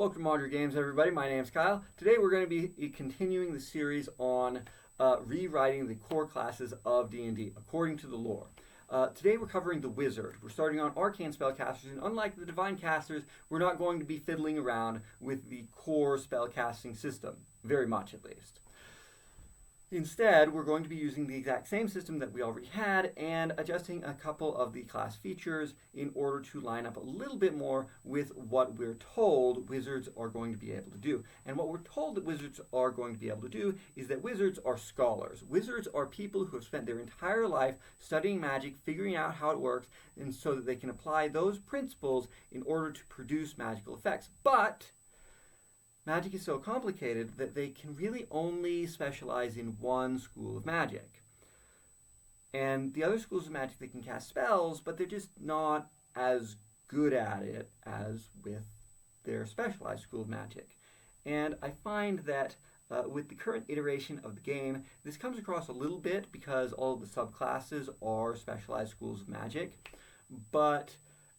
Welcome to Modular Games, everybody. My name's Kyle. Today we're going to be continuing the series on rewriting the core classes of D&D according to the lore. Today we're covering the Wizard. We're starting on Arcane Spellcasters, and unlike the Divine Casters, we're not going to be fiddling around with the core spellcasting system, very much at least. Instead, we're going to be using the exact same system that we already had and adjusting a couple of the class features in order to line up a little bit more with what we're told wizards are going to be able to do. And what we're told that wizards are going to be able to do is that wizards are scholars. Wizards are people who have spent their entire life studying magic, figuring out how it works, and so that they can apply those principles in order to produce magical effects. But magic is so complicated that they can really only specialize in one school of magic. And the other schools of magic, they can cast spells, but they're just not as good at it as with their specialized school of magic. And I find that with the current iteration of the game, this comes across a little bit because all of the subclasses are specialized schools of magic. But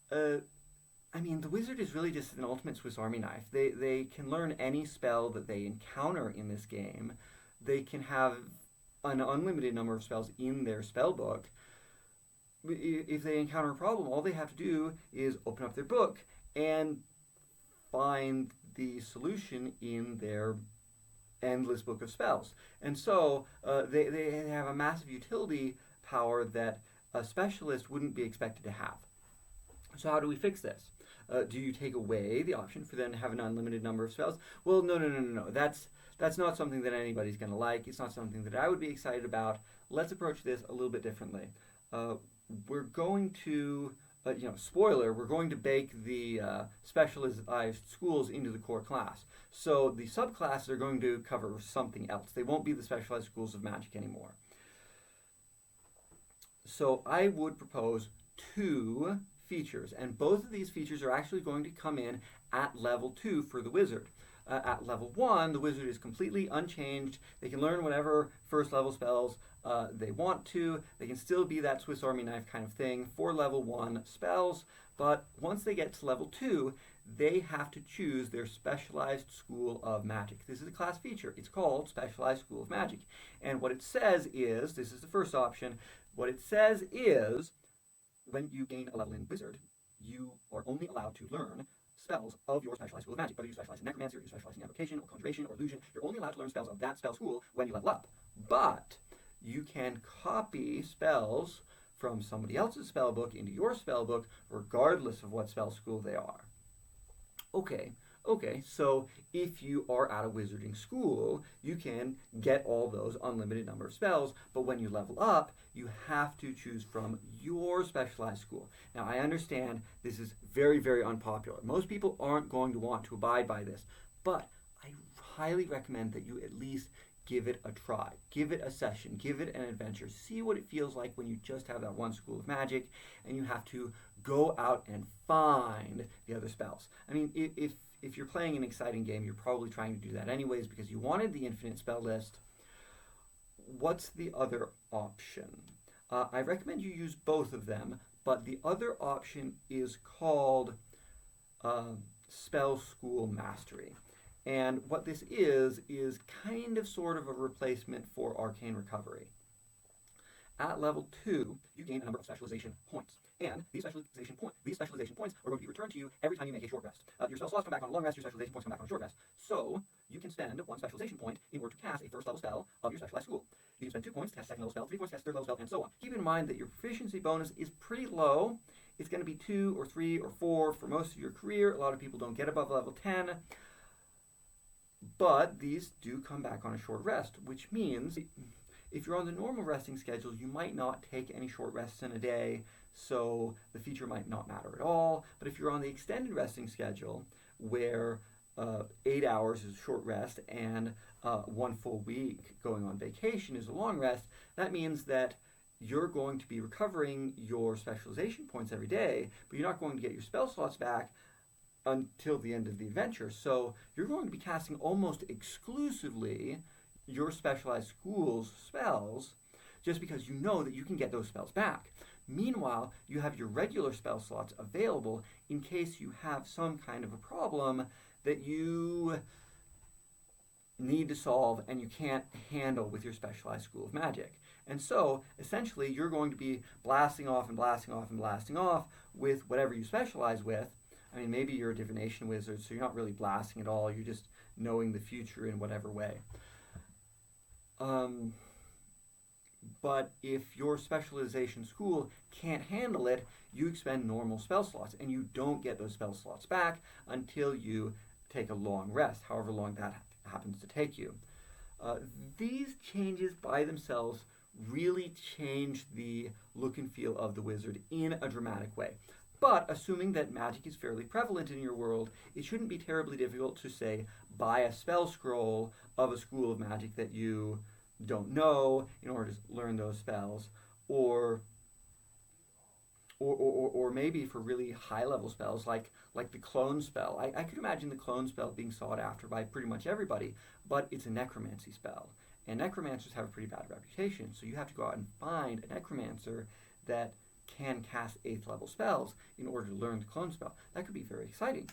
the wizard is really just an ultimate Swiss Army knife. They can learn any spell that they encounter in this game. They can have an unlimited number of spells in their spell book. If they encounter a problem, all they have to do is open up their book and find the solution in their endless book of spells. And so they have a massive utility power that a specialist wouldn't be expected to have. So how do we fix this? Do you take away the option for them to have an unlimited number of spells? Well, no. That's not something that anybody's going to like. It's not something that I would be excited about. Let's approach this a little bit differently. We're going to, spoiler, we're going to bake the specialized schools into the core class. So the subclasses are going to cover something else. They won't be the specialized schools of magic anymore. So I would propose two features, and both of these features are actually going to come in at level 2 for the wizard. At level 1, the wizard is completely unchanged. They can learn whatever first level spells they want to. They can still be that Swiss Army knife kind of thing for level 1 spells, but once they get to level 2, they have to choose their specialized school of magic. This is a class feature. It's called Specialized School of Magic. And what it says is, this is the first option, what it says is, when you gain a level in Wizard, you are only allowed to learn spells of your specialized school of magic. Whether you specialize in Necromancy, or you specialize in Evocation, or Conjuration, or Illusion, you're only allowed to learn spells of that spell school when you level up. But you can copy spells from somebody else's spell book into your spell book, regardless of what spell school they are. Okay, so if you are at a wizarding school, you can get all those unlimited number of spells, but when you level up, you have to choose from your specialized school. Now, I understand this is very, very unpopular. Most people aren't going to want to abide by this, but I highly recommend that you at least give it a try. Give it a session. Give it an adventure. See what it feels like when you just have that one school of magic and you have to go out and find the other spells. I mean, if you're playing an exciting game, you're probably trying to do that anyways because you wanted the infinite spell list. What's the other option? I recommend you use both of them, but the other option is called Spell School Mastery. And what this is kind of sort of a replacement for Arcane Recovery. At level 2, you gain a number of specialization points. And these specialization points are going to be returned to you every time you make a short rest. Your spell slots come back on a long rest, your specialization points come back on a short rest. So, you can spend one specialization point in order to cast a first level spell of your specialized school. You can spend 2 points to cast a second level spell, 3 points to cast a third level spell, and so on. Keep in mind that your proficiency bonus is pretty low. It's going to be 2 or 3 or 4 for most of your career. A lot of people don't get above level 10. But these do come back on a short rest, which means if you're on the normal resting schedule, you might not take any short rests in a day, so the feature might not matter at all. But if you're on the extended resting schedule, where 8 hours is a short rest and 1 full week going on vacation is a long rest, that means that you're going to be recovering your specialization points every day, but you're not going to get your spell slots back until the end of the adventure. So you're going to be casting almost exclusively your specialized school's spells just because you know that you can get those spells back. Meanwhile, you have your regular spell slots available in case you have some kind of a problem that you need to solve and you can't handle with your specialized school of magic. And so, essentially, you're going to be blasting off and blasting off and blasting off with whatever you specialize with. I mean, maybe you're a divination wizard, so you're not really blasting at all. You're just knowing the future in whatever way. But if your specialization school can't handle it, you expend normal spell slots, and you don't get those spell slots back until you take a long rest, however long that happens to take you. These changes by themselves really change the look and feel of the wizard in a dramatic way. But assuming that magic is fairly prevalent in your world, it shouldn't be terribly difficult to, say, buy a spell scroll of a school of magic that you don't know in order to learn those spells, or maybe for really high-level spells like the clone spell. I could imagine the clone spell being sought after by pretty much everybody, but it's a necromancy spell. And necromancers have a pretty bad reputation, so you have to go out and find a necromancer that can cast 8th level spells in order to learn the clone spell. That could be very exciting.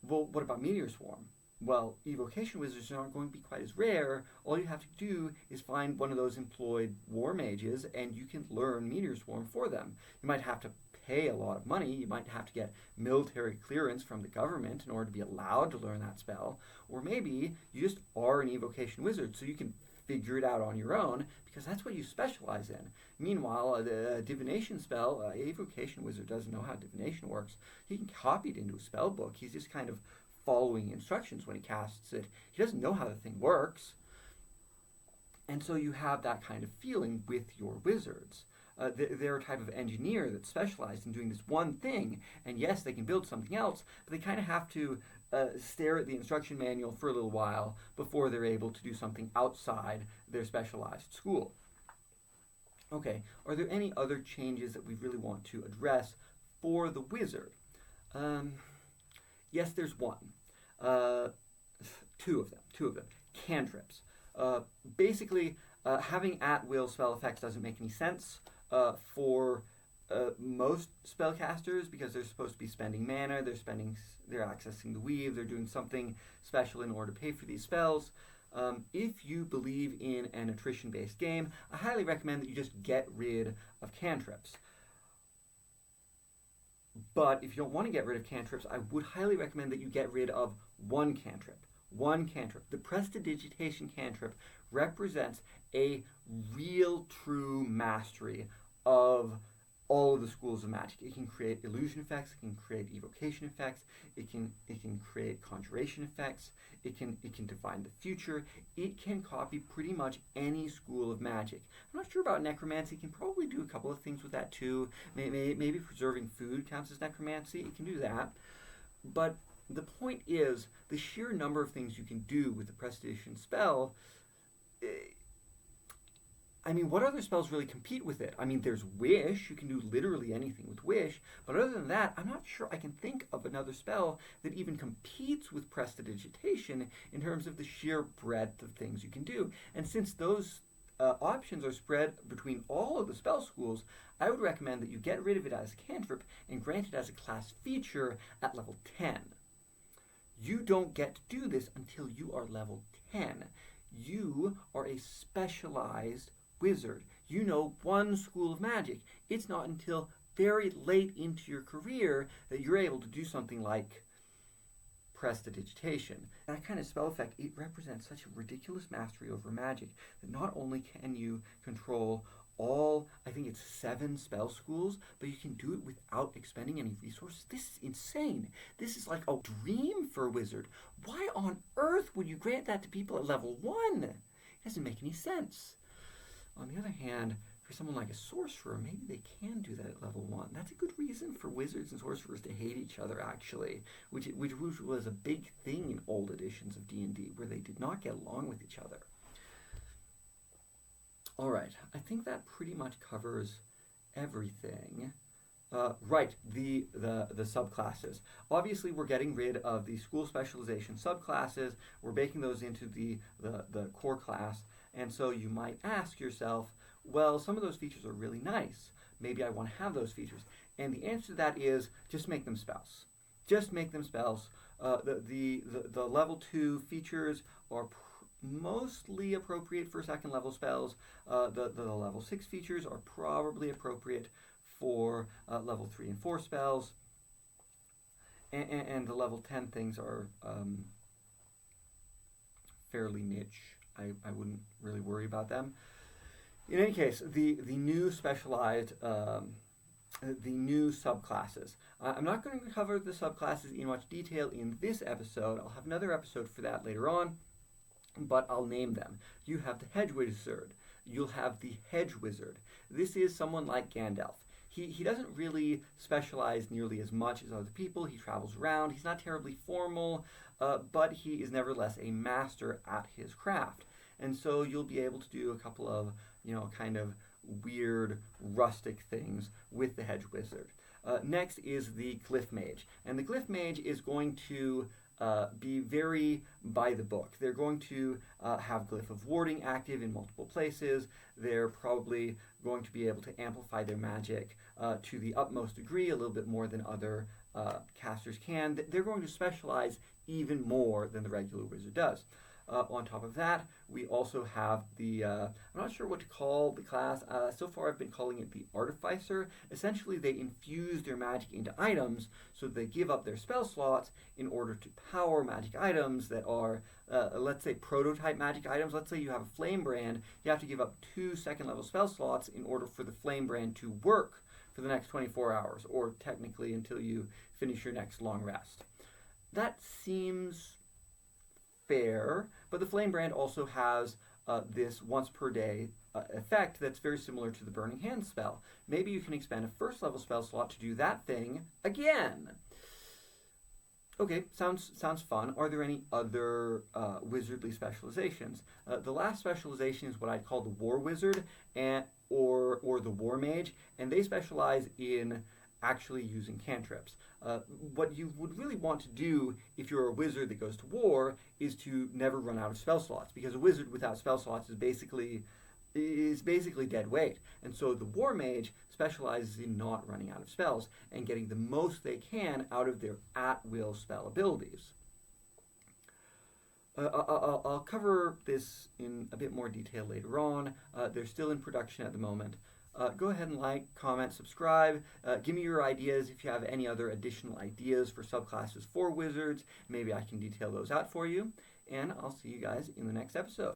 Well, what about Meteor Swarm? Well, evocation wizards aren't going to be quite as rare. All you have to do is find one of those employed war mages, and you can learn Meteor Swarm for them. You might have to pay a lot of money. You might have to get military clearance from the government in order to be allowed to learn that spell. Or maybe you just are an evocation wizard, so you can figure it out on your own, because that's what you specialize in. Meanwhile, the divination spell, evocation wizard doesn't know how divination works. He can copy it into a spell book. He's just kind of following instructions when he casts it. He doesn't know how the thing works. And so you have that kind of feeling with your wizards. They're a type of engineer that's specialized in doing this one thing, and yes, they can build something else, but they kind of have to stare at the instruction manual for a little while before they're able to do something outside their specialized school. Okay, are there any other changes that we really want to address for the wizard? Yes, there's one. Two of them. Cantrips. Basically, having at-will spell effects doesn't make any sense for most spellcasters, because they're supposed to be spending mana, they're accessing the weave, they're doing something special in order to pay for these spells. If you believe in an attrition-based game, I highly recommend that you just get rid of cantrips. But if you don't want to get rid of cantrips, I would highly recommend that you get rid of one cantrip. One cantrip. The Prestidigitation cantrip represents a real, true mastery of all of the schools of magic. It can create illusion effects, it can create evocation effects, it can create conjuration effects, it can divine the future, it can copy pretty much any school of magic. I'm not sure about necromancy. It can probably do a couple of things with that too. Maybe preserving food counts as necromancy. It can do that. But the point is, the sheer number of things you can do with the Prestidigitation spell, I mean, what other spells really compete with it? I mean, there's Wish. You can do literally anything with Wish. But other than that, I'm not sure I can think of another spell that even competes with Prestidigitation in terms of the sheer breadth of things you can do. And since those options are spread between all of the spell schools, I would recommend that you get rid of it as a cantrip and grant it as a class feature at level 10. You don't get to do this until you are level 10. You are a specialized wizard. You know one school of magic. It's not until very late into your career that you're able to do something like Prestidigitation. That kind of spell effect, it represents such a ridiculous mastery over magic that not only can you control all, I think it's 7 spell schools, but you can do it without expending any resources. This is insane. This is like a dream for a wizard. Why on earth would you grant that to people at level 1? It doesn't make any sense. On the other hand, for someone like a sorcerer, maybe they can do that at level 1. That's a good reason for wizards and sorcerers to hate each other, actually, which was a big thing in old editions of D&D, where they did not get along with each other. All right, I think that pretty much covers everything. Right, the subclasses. Obviously, we're getting rid of the school specialization subclasses. We're baking those into the core class. And so you might ask yourself, well, some of those features are really nice. Maybe I want to have those features. And the answer to that is just make them spells. Just make them spells. The level 2 features are mostly appropriate for second level spells. The level 6 features are probably appropriate for level 3 and 4 spells. And the level 10 things are fairly niche. I wouldn't really worry about them. In any case, the new specialized, the new subclasses. I'm not going to cover the subclasses in much detail in this episode. I'll have another episode for that later on, but I'll name them. You have the Hedge Wizard. You'll have the Hedge Wizard. This is someone like Gandalf. He doesn't really specialize nearly as much as other people. He travels around. He's not terribly formal, but he is nevertheless a master at his craft. And so you'll be able to do a couple of, kind of weird, rustic things with the Hedge Wizard. Next is the Glyph Mage. And the Glyph Mage is going to be very by the book. They're going to have Glyph of Warding active in multiple places. They're probably going to be able to amplify their magic to the utmost degree, a little bit more than other casters can. They're going to specialize even more than the regular wizard does. On top of that, we also have the, I'm not sure what to call the class. So far I've been calling it the Artificer. Essentially, they infuse their magic into items, so they give up their spell slots in order to power magic items that are, let's say, prototype magic items. Let's say you have a Flame Brand. You have to give up 2 second-level spell slots in order for the Flame Brand to work for the next 24 hours, or technically until you finish your next long rest. That seems fair, but the Flame Brand also has this once per day effect that's very similar to the Burning Hand spell. Maybe you can expend a first level spell slot to do that thing again. Okay, sounds fun. Are there any other wizardly specializations? The last specialization is what I'd call the War Wizard or the War Mage, and they specialize in actually using cantrips. What you would really want to do if you're a wizard that goes to war is to never run out of spell slots, because a wizard without spell slots is basically dead weight. And so the War Mage specializes in not running out of spells and getting the most they can out of their at-will spell abilities. I'll cover this in a bit more detail later on. They're still in production at the moment. Go ahead and like, comment, subscribe. Give me your ideas if you have any other additional ideas for subclasses for wizards. Maybe I can detail those out for you. And I'll see you guys in the next episode.